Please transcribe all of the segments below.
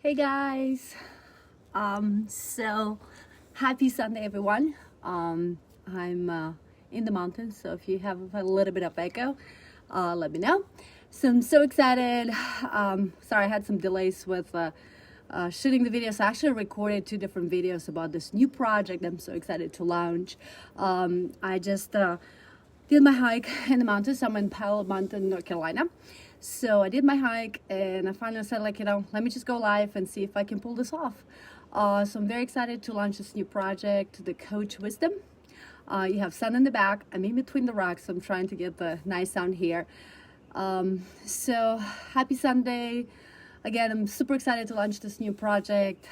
Hey guys, so happy Sunday everyone. I'm in the mountains, so if you have a little bit of echo, let me know. So I'm so excited. Sorry, I had some delays with shooting the videos. I actually recorded 2 different videos about this new project I'm so excited to launch. I just did my hike in the mountains. I'm in Powell Mountain, North Carolina. So I did my hike and I finally said, let me just go live and see if I can pull this off. So I'm very excited to launch this new project, the Coach Wisdom. You have sun in the back. I'm in between the rocks, so I'm trying to get the nice sound here. So happy Sunday. Again, I'm super excited to launch this new project,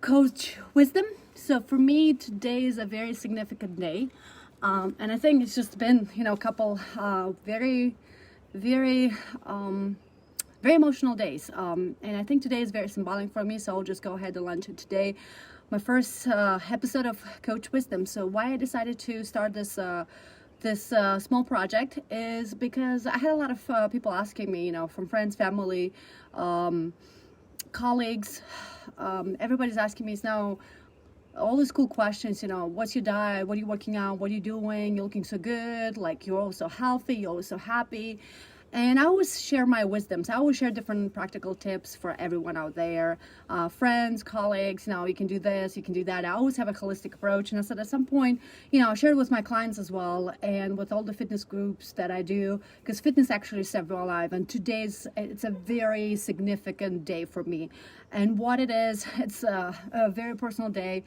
Coach Wisdom. So for me, today is a very significant day. And I think it's just been, a couple very emotional days. And I think today is very symbolic for me, so I'll just go ahead and launch it today. My first episode of Coach Wisdom. So why I decided to start this small project is because I had a lot of people asking me, from friends, family, colleagues. Everybody's asking me now all these cool questions, what's your diet, what are you working out, what are you doing, you're looking so good, like you're always so healthy, you're always so happy. And I always share my wisdoms. I always share different practical tips for everyone out there, friends, colleagues, you can do this, you can do that. I always have a holistic approach. And I said at some point, I share it with my clients as well and with all the fitness groups that I do, because fitness actually saved my life. And it's a very significant day for me. And what it is, it's a very personal day.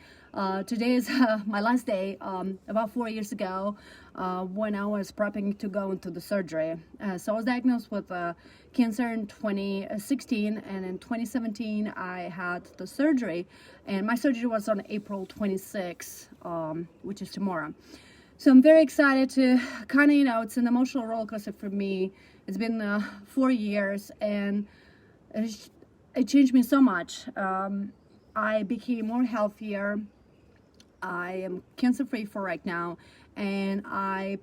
Today is my last day. About 4 years ago, when I was prepping to go into the surgery. So I was diagnosed with cancer in 2016, and in 2017 I had the surgery, and my surgery was on April 26, which is tomorrow. So I'm very excited to it's an emotional roller coaster for me. It's been 4 years, and it changed me so much. I became more healthier. I am cancer-free for right now, and I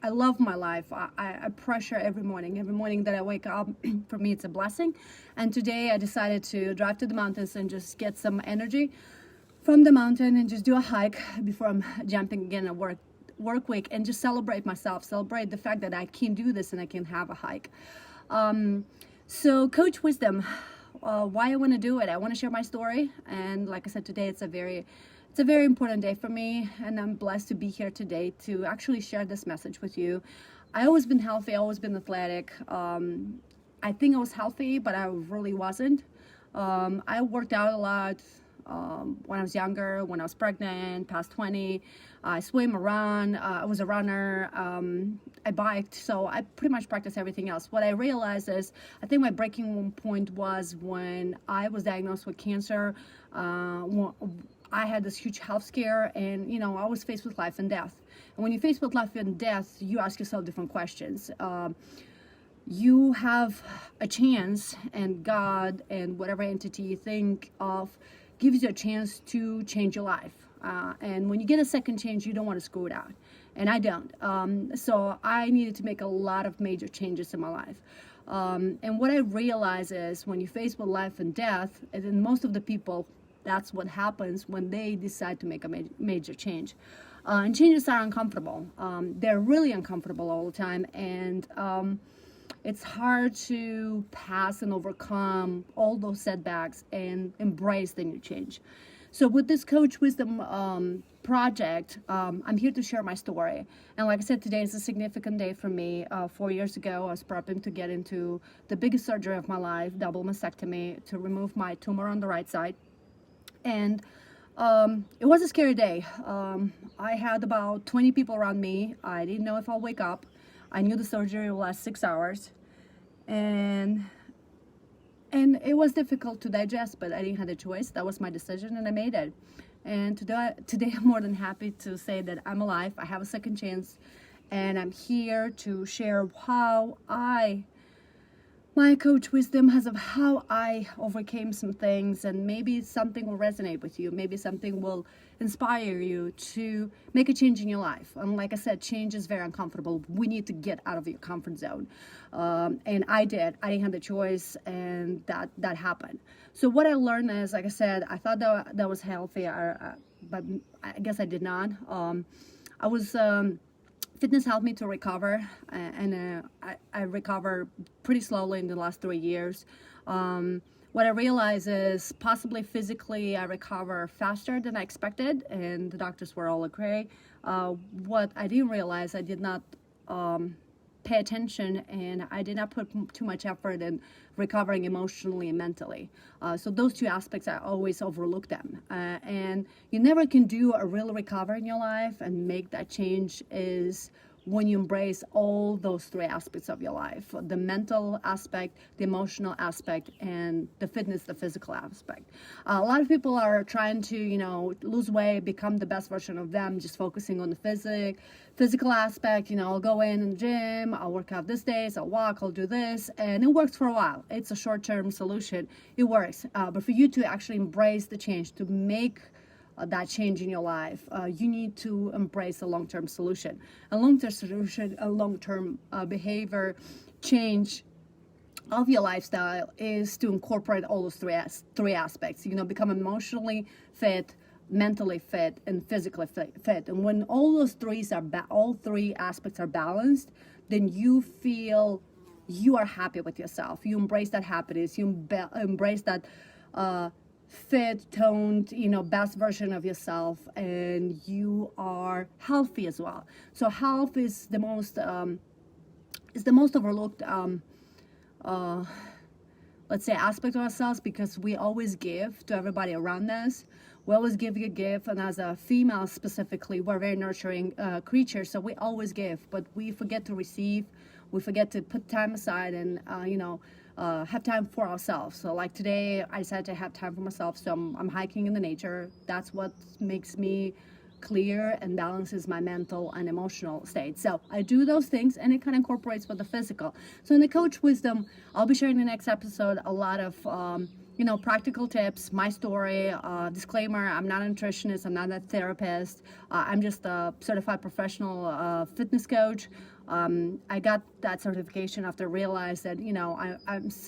love my life. I pressure every morning that I wake up. For me, it's a blessing. And today I decided to drive to the mountains and just get some energy from the mountain and just do a hike before I'm jumping again at work week, and just celebrate myself, celebrate the fact that I can do this and I can have a hike. So Coach Wisdom, why I want to do it, I want to share my story. And like I said, today it's a very important day for me, and I'm blessed to be here today to actually share this message with you. I always been healthy, always been athletic. I think I was healthy, but I really wasn't. I worked out a lot when I was younger, when I was pregnant, past 20. I swim, I run, I was a runner, I biked, so I pretty much practiced everything else. What I realized is, I think my breaking point was when I was diagnosed with cancer. I had this huge health scare, and I was faced with life and death. And when you're faced with life and death, you ask yourself different questions. You have a chance, and God and whatever entity you think of gives you a chance to change your life. And when you get a second chance, you don't want to screw it out. And I don't. So I needed to make a lot of major changes in my life. And what I realize is, when you're faced with life and death, and then most of the people, that's what happens when they decide to make a major change. And changes are uncomfortable. They're really uncomfortable all the time. And it's hard to pass and overcome all those setbacks and embrace the new change. So with this Coach Wisdom project, I'm here to share my story. And like I said, today is a significant day for me. 4 years ago, I was prepping to get into the biggest surgery of my life, double mastectomy, to remove my tumor on the right side. And it was a scary day. I had about 20 people around me. I didn't know if I'll wake up. I knew the surgery will last 6 hours. And it was difficult to digest, but I didn't have a choice. That was my decision, and I made it. And today I'm more than happy to say that I'm alive. I have a second chance, and I'm here to share how I my coach wisdom as of how I overcame some things, and maybe something will resonate with you. Maybe something will inspire you to make a change in your life. And like I said, change is very uncomfortable. We need to get out of your comfort zone. And I did. I didn't have the choice, and that happened. So what I learned is, like I said, I thought that was healthy, but I guess I did not. I was. Fitness helped me to recover, and I recovered pretty slowly in the last 3 years. What I realized is possibly physically I recover faster than I expected, and the doctors were all okay. What I didn't realize, I did not pay attention, and I did not put too much effort in recovering emotionally and mentally. So those two aspects, I always overlook them. And you never can do a real recovery in your life and make that change is when you embrace all those three aspects of your life: the mental aspect, the emotional aspect, and the fitness, the physical aspect. A lot of people are trying to, lose weight, become the best version of them, just focusing on the physical aspect. I'll go in the gym, I'll work out this days, I'll walk, I'll do this, and it works for a while. It's a short-term solution. It works. But for you to actually embrace the change, to make that change in your life, you need to embrace a long-term solution. A long-term solution, a long-term behavior change of your lifestyle is to incorporate all those three aspects. Become emotionally fit, mentally fit, and physically fit. And when all those all three aspects are balanced, then you feel you are happy with yourself. You embrace that happiness. You embrace that fit, toned, best version of yourself, and you are healthy as well. So health is the most overlooked let's say aspect of ourselves, because we always give to everybody around us. We always give, and as a female specifically, we're very nurturing creatures, so we always give, but we forget to receive. We forget to put time aside and have time for ourselves. So like today, I decided to have time for myself, so I'm hiking in the nature. That's what makes me clear and balances my mental and emotional state. So I do those things, and it kind of incorporates with the physical. So in the coach wisdom, I'll be sharing in the next episode a lot of practical tips, my story. Disclaimer: I'm not a nutritionist, I'm not a therapist. I'm just a certified professional fitness coach. I got that certification after I realized that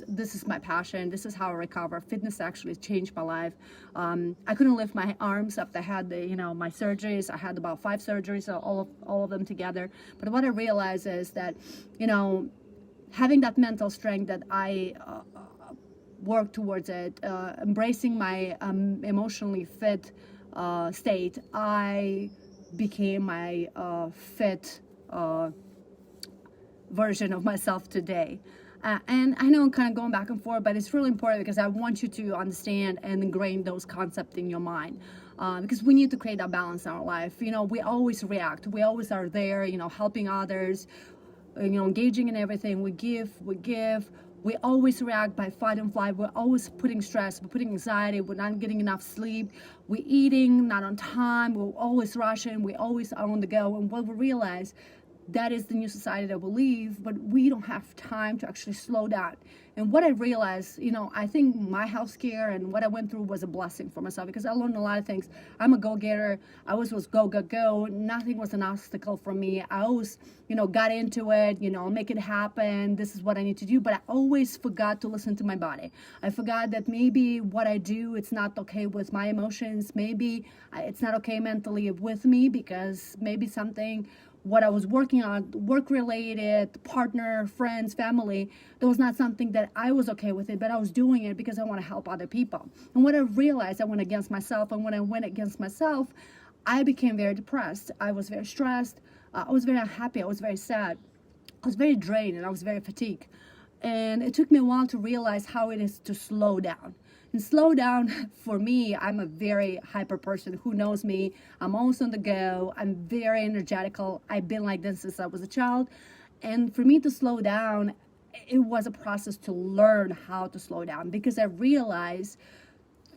this is my passion. This is how I recover. Fitness actually changed my life. I couldn't lift my arms after I had my surgeries. I had about 5 surgeries, all of them together. But what I realized is that having that mental strength that I work towards it, embracing my emotionally fit state, I became my fit version of myself today. And I know I'm kind of going back and forth, but it's really important because I want you to understand and ingrain those concepts in your mind. Because we need to create that balance in our life. We always react. We always are there, helping others, engaging in everything. We give. We always react by fight and flight. We're always putting stress. We're putting anxiety. We're not getting enough sleep. We're eating not on time. We're always rushing. We always are on the go. And what we realize, that is the new society that we live, but we don't have time to actually slow down. And what I realized, I think my health care and what I went through was a blessing for myself, because I learned a lot of things. I'm a go-getter. I always was go. Nothing was an obstacle for me. I always, got into it, make it happen. This is what I need to do. But I always forgot to listen to my body. I forgot that maybe what I do, it's not okay with my emotions. Maybe it's not okay mentally with me, because maybe something what I was working on, work-related, partner, friends, family, that was not something that I was okay with it, but I was doing it because I want to help other people. And when I realized I went against myself, and when I went against myself, I became very depressed. I was very stressed. I was very unhappy. I was very sad. I was very drained, and I was very fatigued. And it took me a while to realize how it is to slow down. And slow down, for me, I'm a very hyper person. Who knows me? I'm always on the go. I'm very energetical. I've been like this since I was a child. And for me to slow down, it was a process to learn how to slow down, because I realized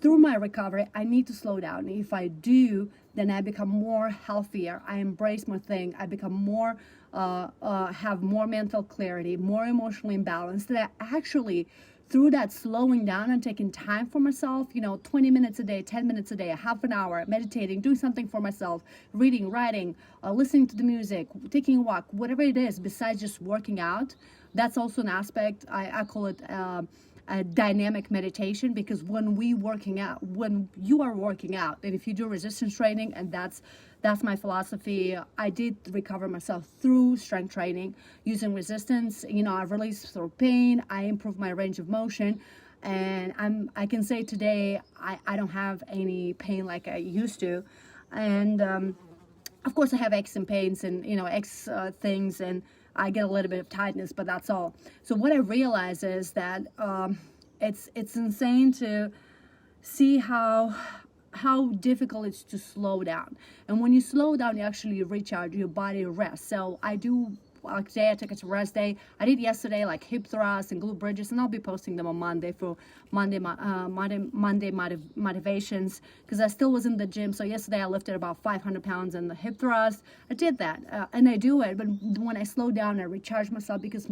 through my recovery, I need to slow down. If I do, then I become more healthier. I embrace more things. I become more, have more mental clarity, more emotionally balanced. That I actually, through that slowing down and taking time for myself, 20 minutes a day, 10 minutes a day, a half an hour, meditating, doing something for myself, reading, writing, listening to the music, taking a walk, whatever it is, besides just working out. That's also an aspect. I call it a dynamic meditation, because when you are working out, and if you do resistance training, and that's my philosophy. I did recover myself through strength training using resistance. I released through pain. I improved my range of motion, and I can say today I don't have any pain like I used to, and of course I have aches and pains and aches things, and I get a little bit of tightness, but that's all. So what I realize is that it's insane to see how difficult it's to slow down. And when you slow down, you actually recharge, your body rests. So I do, like today I took a rest day. I did yesterday like hip thrusts and glute bridges, and I'll be posting them on Monday for Monday motivations, because I still was in the gym. So yesterday I lifted about 500 pounds in the hip thrust. I did that, and I do it, but when I slow down, I recharge myself, because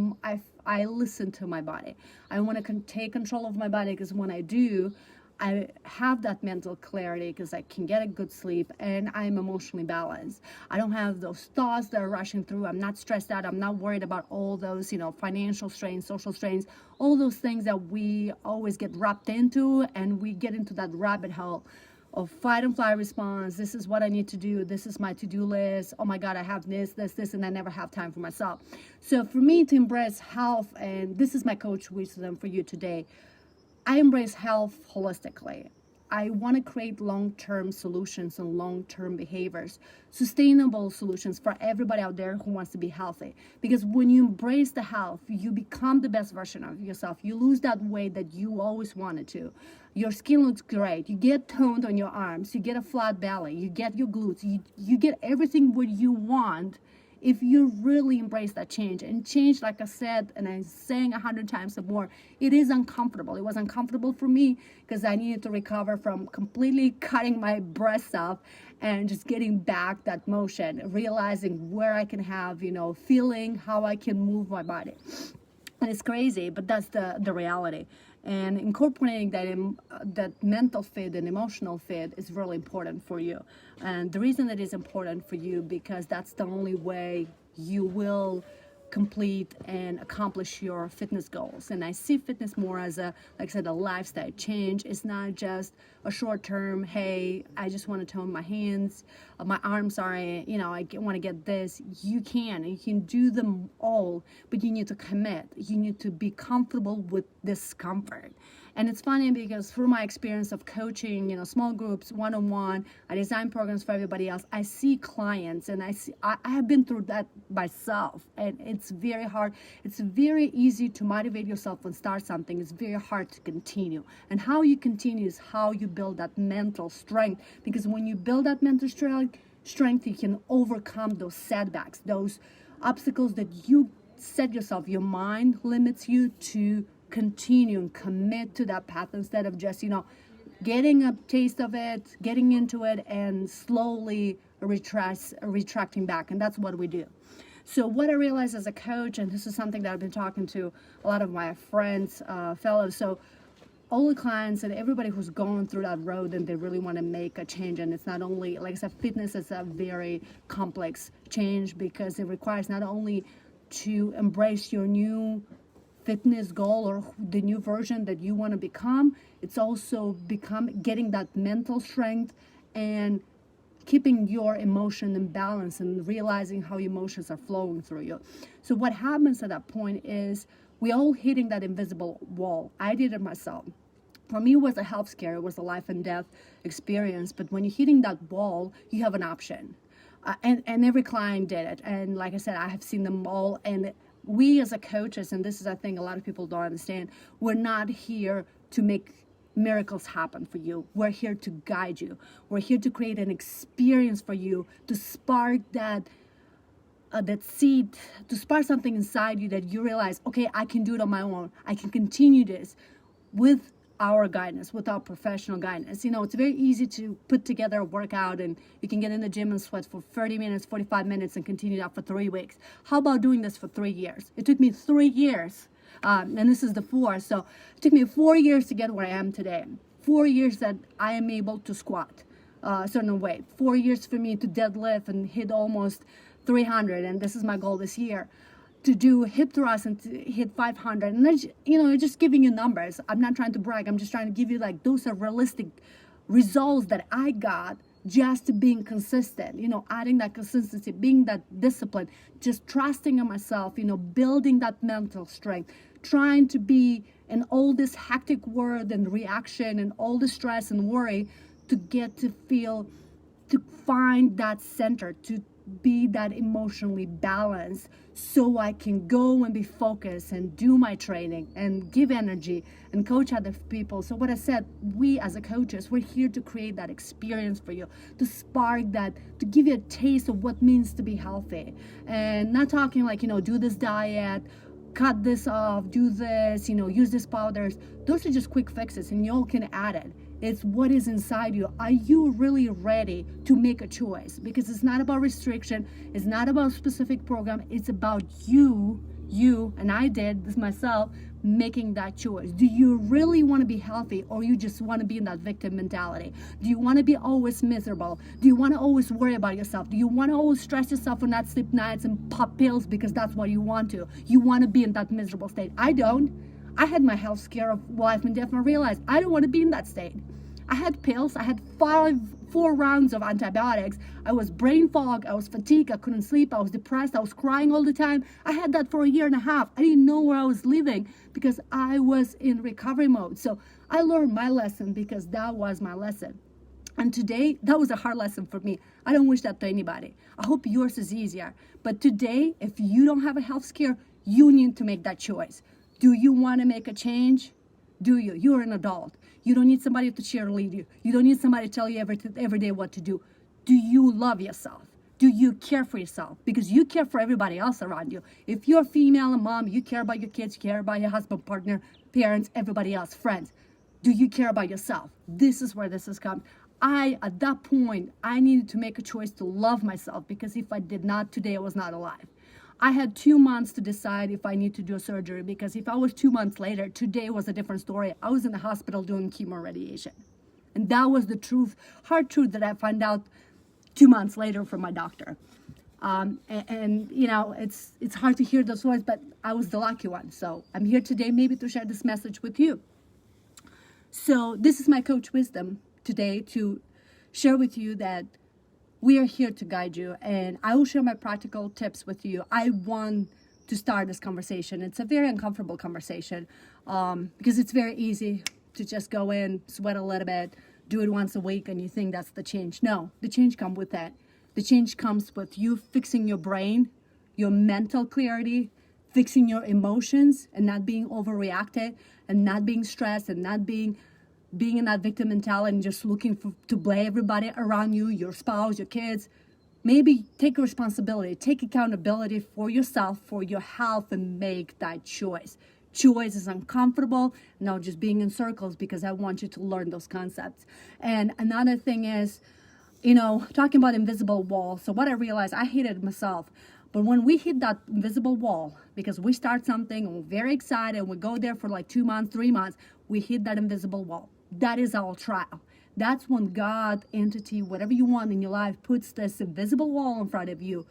I listen to my body. I want to take control of my body, because when I do, I have that mental clarity, because I can get a good sleep, and I'm emotionally balanced. I don't have those thoughts that are rushing through. I'm not stressed out. I'm not worried about all those, financial strains, social strains, all those things that we always get wrapped into, and we get into that rabbit hole of fight and flight response. This is what I need to do. This is my to-do list. Oh my God, I have this, and I never have time for myself. So for me to embrace health, and this is my coach wisdom for you today, I embrace health holistically. I want to create long-term solutions and long-term behaviors, sustainable solutions for everybody out there who wants to be healthy. Because when you embrace the health, you become the best version of yourself. You lose that weight that you always wanted to. Your skin looks great. You get toned on your arms. You get a flat belly. You get your glutes. You get everything what you want, if you really embrace that change. And change, like I said, and I'm saying 100 times more, it is uncomfortable. It was uncomfortable for me, because I needed to recover from completely cutting my breasts off and just getting back that motion, realizing where I can have, feeling how I can move my body. And it's crazy, but that's the reality. And incorporating that mental fit and emotional fit is really important for you. And the reason it is important for you, because that's the only way you will complete and accomplish your fitness goals. And I see fitness more as like I said, a lifestyle change. It's not just a short term, hey, I just want to tone my hands, my arms, sorry, I want to get this. You can do them all, but you need to commit. You need to be comfortable with discomfort. And it's funny, because through my experience of coaching, small groups, one-on-one, I design programs for everybody else. I see clients, and I have been through that myself, and it's very hard. It's very easy to motivate yourself and start something. It's very hard to continue. And how you continue is how you build that mental strength, because when you build that mental strength, you can overcome those setbacks, those obstacles that you set yourself. Your mind limits you to continue and commit to that path, instead of just getting a taste of it, getting into it, and slowly retracting back. And that's what we do. So what I realized as a coach, and this is something that I've been talking to a lot of my friends, fellows, so all the clients and everybody who's going through that road, and they really want to make a change. And it's not only, like I said, fitness is a very complex change, because it requires not only to embrace your new fitness goal or the new version that you want to become, it's also getting that mental strength and keeping your emotion in balance and realizing how emotions are flowing through you. So what happens at that point is we all hitting that invisible wall. I did it myself. For me, it was a health scare. It was a life and death experience. But when you're hitting that wall, you have an option. And every client did it. And like I said, I have seen them all. And we as a coaches, and this is a thing a lot of people don't understand, we're not here to make miracles happen for you. We're here to guide you. We're here to create an experience for you, to spark that seed, to spark something inside you that you realize, okay, I can do it on my own. I can continue this with our guidance, with our professional guidance. It's very easy to put together a workout and you can get in the gym and sweat for 30 minutes, 45 minutes and continue that for 3 weeks. How about doing this for 3 years? It took me 3 years, and this is the fourth. So it took me 4 years to get where I am today. 4 years that I am able to squat a certain weight. 4 years for me to deadlift and hit almost 300, and this is my goal this year, to do hip thrust and to hit 500. And then, just giving you numbers. I'm not trying to brag. I'm just trying to give you like those are realistic results that I got just being consistent, adding that consistency, being that discipline, just trusting in myself, building that mental strength, trying to be in all this hectic world and reaction and all the stress and worry to get to feel, to find that center, to be that emotionally balanced so I can go and be focused and do my training and give energy and coach other people. So what I said, we as a coaches, we're here to create that experience for you, to spark that, to give you a taste of what it means to be healthy. And not talking like, do this diet, cut this off, do this, use these powders. Those are just quick fixes and you all can add it. It's what is inside you. Are you really ready to make a choice? Because it's not about restriction. It's not about a specific program. It's about you, and I did this myself, making that choice. Do you really want to be healthy, or you just want to be in that victim mentality? Do you want to be always miserable? Do you want to always worry about yourself? Do you want to always stress yourself and not sleep nights and pop pills because that's what you want to? You want to be in that miserable state. I don't. I had my health scare of life and death and I realized I don't want to be in that state. I had pills. I had 4 rounds of antibiotics. I was brain fog. I was fatigued. I couldn't sleep. I was depressed. I was crying all the time. I had that for a year and a half. I didn't know where I was living because I was in recovery mode. So I learned my lesson because that was my lesson. And today, that was a hard lesson for me. I don't wish that to anybody. I hope yours is easier. But today, if you don't have a health scare, you need to make that choice. Do you want to make a change? Do you? You're an adult. You don't need somebody to cheerlead you. You don't need somebody to tell you every day what to do. Do you love yourself? Do you care for yourself? Because you care for everybody else around you. If you're a female and mom, you care about your kids, you care about your husband, partner, parents, everybody else, friends. Do you care about yourself? This is where this has come. At that point, I needed to make a choice to love myself, because if I did not, today I was not alive. I had 2 months to decide if I need to do a surgery, because if I was 2 months later, today was a different story. I was in the hospital doing chemo radiation. And that was the truth, hard truth that I found out 2 months later from my doctor. It's hard to hear those words, but I was the lucky one. So I'm here today maybe to share this message with you. So this is my coach wisdom today, to share with you that we are here to guide you, and I will share my practical tips with you. I want to start this conversation. It's a very uncomfortable conversation because it's very easy to just go in, sweat a little bit, do it once a week, and you think that's the change. No, the change comes with that. The change comes with you fixing your brain, your mental clarity, fixing your emotions, and not being overreacted, and not being stressed, and not being in that victim mentality and just looking to blame everybody around you, your spouse, your kids. Maybe take responsibility, take accountability for yourself, for your health, and make that choice. Choice is uncomfortable, no, just being in circles, because I want you to learn those concepts. And another thing is, talking about invisible wall. So what I realized, I hated it myself. But when we hit that invisible wall, because we start something and we're very excited and we go there for like 2 months, 3 months, we hit that invisible wall. That is our trial. That's when God, entity, whatever you want in your life, puts this invisible wall in front of you.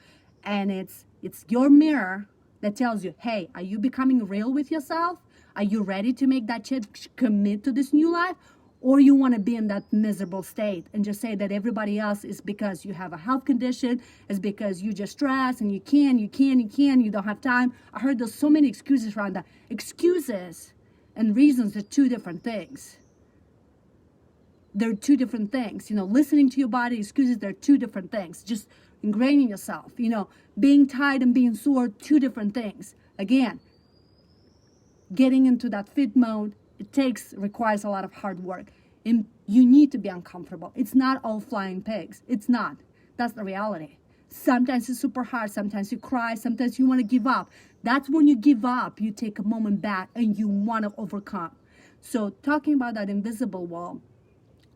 And it's your mirror that tells you, hey, are you becoming real with yourself? Are you ready to make that change, commit to this new life? Or you want to be in that miserable state and just say that everybody else is because you have a health condition, it's because you just stress and you don't have time. I heard there's so many excuses around that. Excuses and reasons are two different things. They're two different things. Listening to your body, excuses, they're two different things. Just ingraining yourself, being tired and being sore, two different things. Again, getting into that fit mode, requires a lot of hard work. And you need to be uncomfortable. It's not all flying pigs. It's not. That's the reality. Sometimes it's super hard. Sometimes you cry. Sometimes you want to give up. That's when you give up. You take a moment back and you want to overcome. So talking about that invisible wall,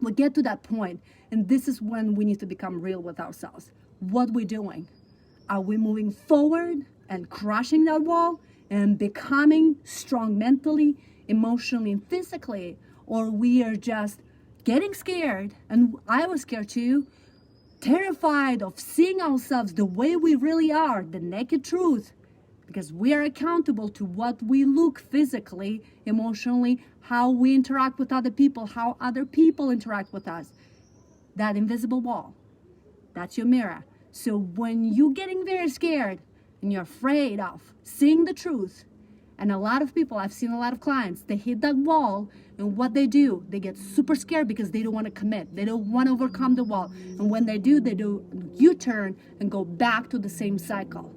we get to that point, and this is when we need to become real with ourselves. What we're doing. Are we moving forward and crushing that wall and becoming strong mentally, emotionally, and physically? Or we are just getting scared, and I was scared too, terrified of seeing ourselves the way we really are, the naked truth, because we are accountable to what we look physically, emotionally, how we interact with other people, how other people interact with us. That invisible wall, that's your mirror. So when you're getting very scared and you're afraid of seeing the truth, and a lot of people, I've seen a lot of clients, they hit that wall, and what they do, they get super scared because they don't want to commit. They don't want to overcome the wall. And when they do U-turn and go back to the same cycle.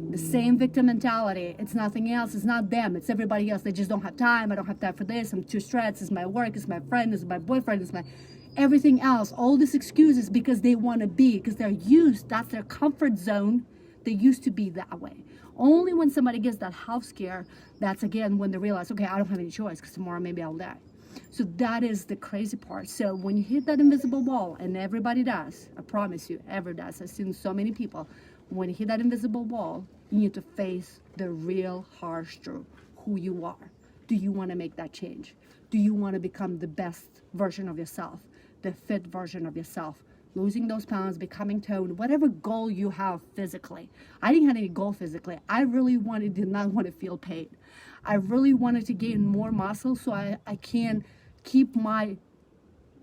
The same victim mentality. It's nothing else. It's not them. It's everybody else. They just don't have time. I don't have time for this. I'm too stressed. It's my work. It's my friend. It's my boyfriend. It's my everything else. All these excuses because they want to be, because they're used. That's their comfort zone. They used to be that way. Only when somebody gets that health scare, that's again when they realize, okay, I don't have any choice because tomorrow maybe I'll die. So that is the crazy part. So when you hit that invisible wall, and everybody does, I promise you, ever does. I've seen so many people. When you hit that invisible wall, you need to face the real harsh truth, who you are. Do you want to make that change? Do you want to become the best version of yourself, the fit version of yourself? Losing those pounds, becoming toned, whatever goal you have physically. I didn't have any goal physically. I really did not want to feel pain. I really wanted to gain more muscle so I can keep my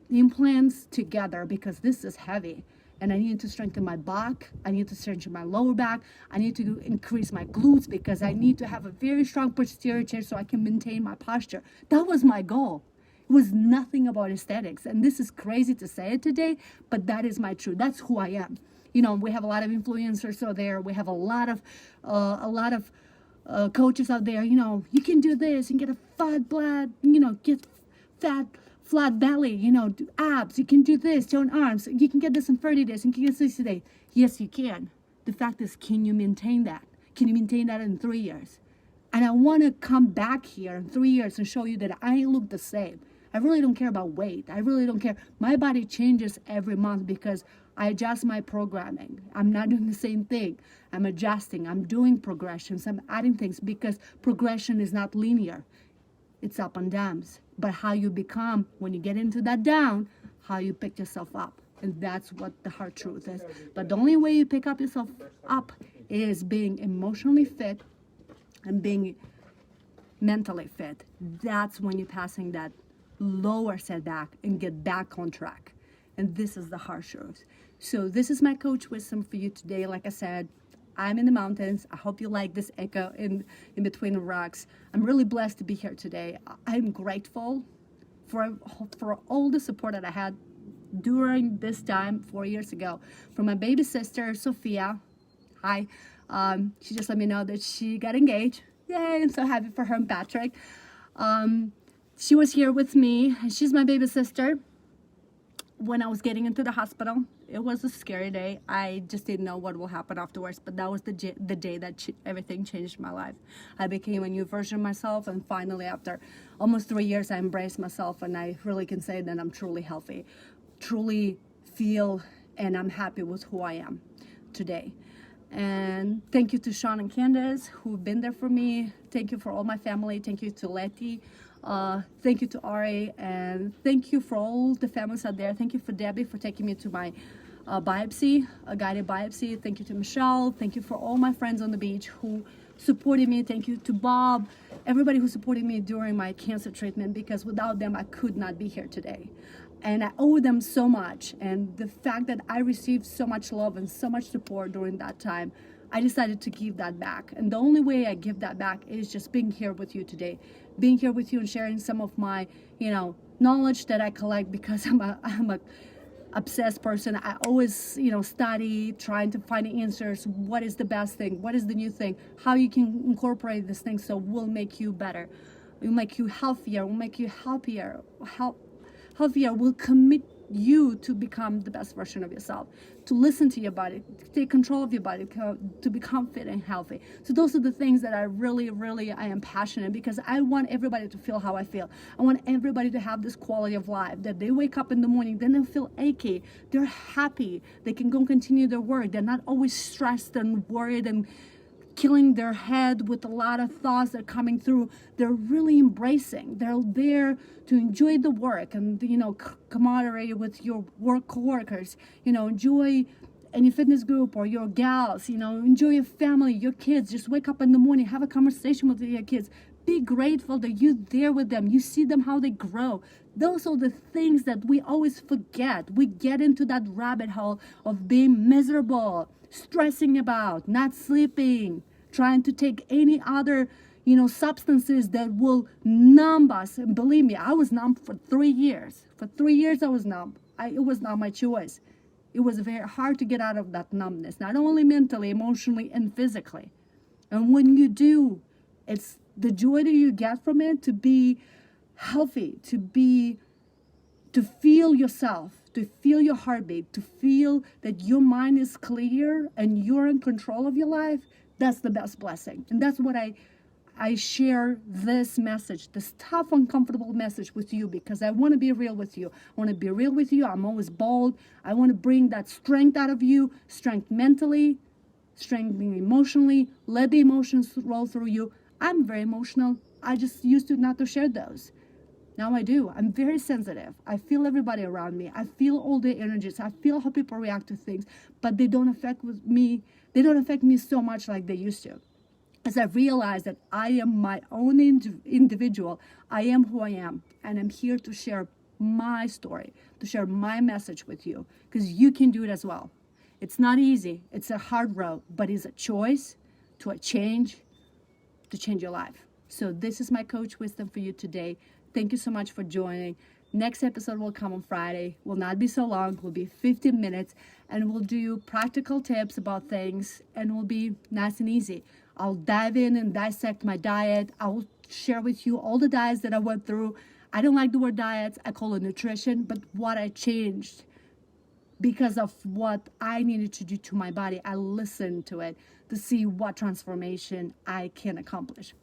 implants together because this is heavy. And I need to strengthen my back. I need to strengthen my lower back. I need to increase my glutes because I need to have a very strong posterior chair so I can maintain my posture. That was my goal. It was nothing about aesthetics. And this is crazy to say it today, but that is my truth. That's who I am. You know, we have a lot of influencers out there. We have a lot of coaches out there. You know, you can do this and get a fat blood, you know, get fat, flat belly, you know, do abs. You can do this, tone arms. You can get this in 30 days. You can get this today. Yes, you can. The fact is, can you maintain that? Can you maintain that in 3 years? And I want to come back here in 3 years and show you that I look the same. I really don't care about weight. I really don't care. My body changes every month because I adjust my programming. I'm not doing the same thing. I'm adjusting. I'm doing progressions. I'm adding things because progression is not linear. It's up and downs. But how you become when you get into that down, how you pick yourself up. And that's what the hard truth is. But the only way you pick up yourself up is being emotionally fit and being mentally fit. That's when you're passing that lower setback and get back on track. And this is the hard truth. So this is my coach wisdom for you today. Like I said, I'm in the mountains. I hope you like this echo in between the rocks. I'm really blessed to be here today. I'm grateful for all the support that I had during this time 4 years ago from my baby sister, Sophia. Hi. She just let me know that she got engaged. Yay, I'm so happy for her and Patrick. She was here with me. She's my baby sister. When I was getting into the hospital, it was a scary day. I just didn't know what will happen afterwards, but that was the day that everything changed my life. I became a new version of myself, and finally, after almost 3 years, I embraced myself, and I really can say that I'm truly healthy, truly feel, and I'm happy with who I am today. And thank you to Sean and Candace who've been there for me. Thank you for all my family. Thank you to Letty. Thank you to Ari, and thank you for all the families out there. Thank you for Debbie for taking me to my biopsy, a guided biopsy. Thank you to Michelle. Thank you for all my friends on the beach who supported me. Thank you to Bob, everybody who supported me during my cancer treatment, because without them I could not be here today. And I owe them so much. And the fact that I received so much love and so much support during that time, I decided to give that back. And the only way I give that back is just being here with you today, being here with you and sharing some of my, knowledge that I collect, because I'm a obsessed person. I always, study, trying to find answers. What is the best thing? What is the new thing? How you can incorporate this thing so it will make you better. It will make you healthier. It will make you happier. healthier will commit you to become the best version of yourself, to listen to your body, to take control of your body, to become fit and healthy. So those are the things that I am passionate, because I want everybody to feel how I feel. I want everybody to have this quality of life, that they wake up in the morning, they don't feel achy, they're happy, they can go continue their work, they're not always stressed and worried and killing their head with a lot of thoughts that are coming through. They're really embracing. They're there to enjoy the work and, camaraderie with your work coworkers. Enjoy any fitness group or your gals. Enjoy your family, your kids. Just wake up in the morning, have a conversation with your kids. Be grateful that you're there with them. You see them how they grow. Those are the things that we always forget. We get into that rabbit hole of being miserable, stressing about, not sleeping, trying to take any other, substances that will numb us. And believe me, I was numb for 3 years. For 3 years, I was numb. It was not my choice. It was very hard to get out of that numbness, not only mentally, emotionally, and physically. And when you do, it's the joy that you get from it, to be healthy, to feel yourself, to feel your heartbeat, to feel that your mind is clear and you're in control of your life. That's the best blessing. And that's what I share this message, this tough, uncomfortable message with you, because I want to be real with you. I want to be real with you. I'm always bold. I want to bring that strength out of you, strength mentally, strength emotionally. Let the emotions roll through you. I'm very emotional. I just used to not to share those. Now I do. I'm very sensitive. I feel everybody around me. I feel all the energies. I feel how people react to things, but they don't affect me. They don't affect me so much like they used to. As I realize that I am my own individual, I am who I am, and I'm here to share my story, to share my message with you, because you can do it as well. It's not easy. It's a hard road, but it's a choice to change your life. So this is my coach wisdom for you today. Thank you so much for joining. Next episode will come on Friday. Will not be so long. Will be 15 minutes, and we'll do practical tips about things, and will be nice and easy. I'll dive in and dissect my diet. I will share with you all the diets that I went through. I don't like the word diets. I call it nutrition, but what I changed because of what I needed to do to my body. I listened to it to see what transformation I can accomplish.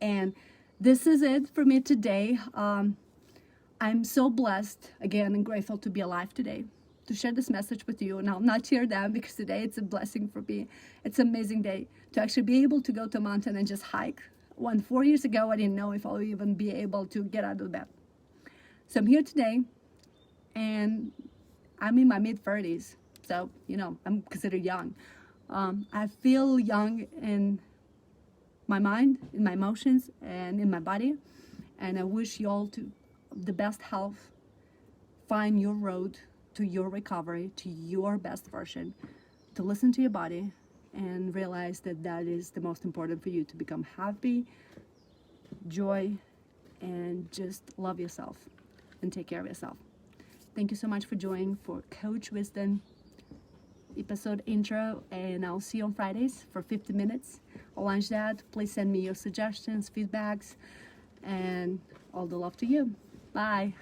And this is it for me today. I'm so blessed, again, and grateful to be alive today, to share this message with you. And I'll not tear down, because today it's a blessing for me. It's an amazing day to actually be able to go to a mountain and just hike. When 4 years ago, I didn't know if I would even be able to get out of bed. So I'm here today, and I'm in my mid-30s. So, I'm considered young. I feel young in my mind, in my emotions, and in my body. And I wish you all the best health. Find your road to your recovery, to your best version, to listen to your body and realize that is the most important for you, to become happy, joy, and just love yourself and take care of yourself. Thank you so much for joining for Coach Wisdom episode intro, and I'll see you on Fridays for 50 minutes. I'll launch that. Please send me your suggestions, feedbacks, and all the love to you. Bye.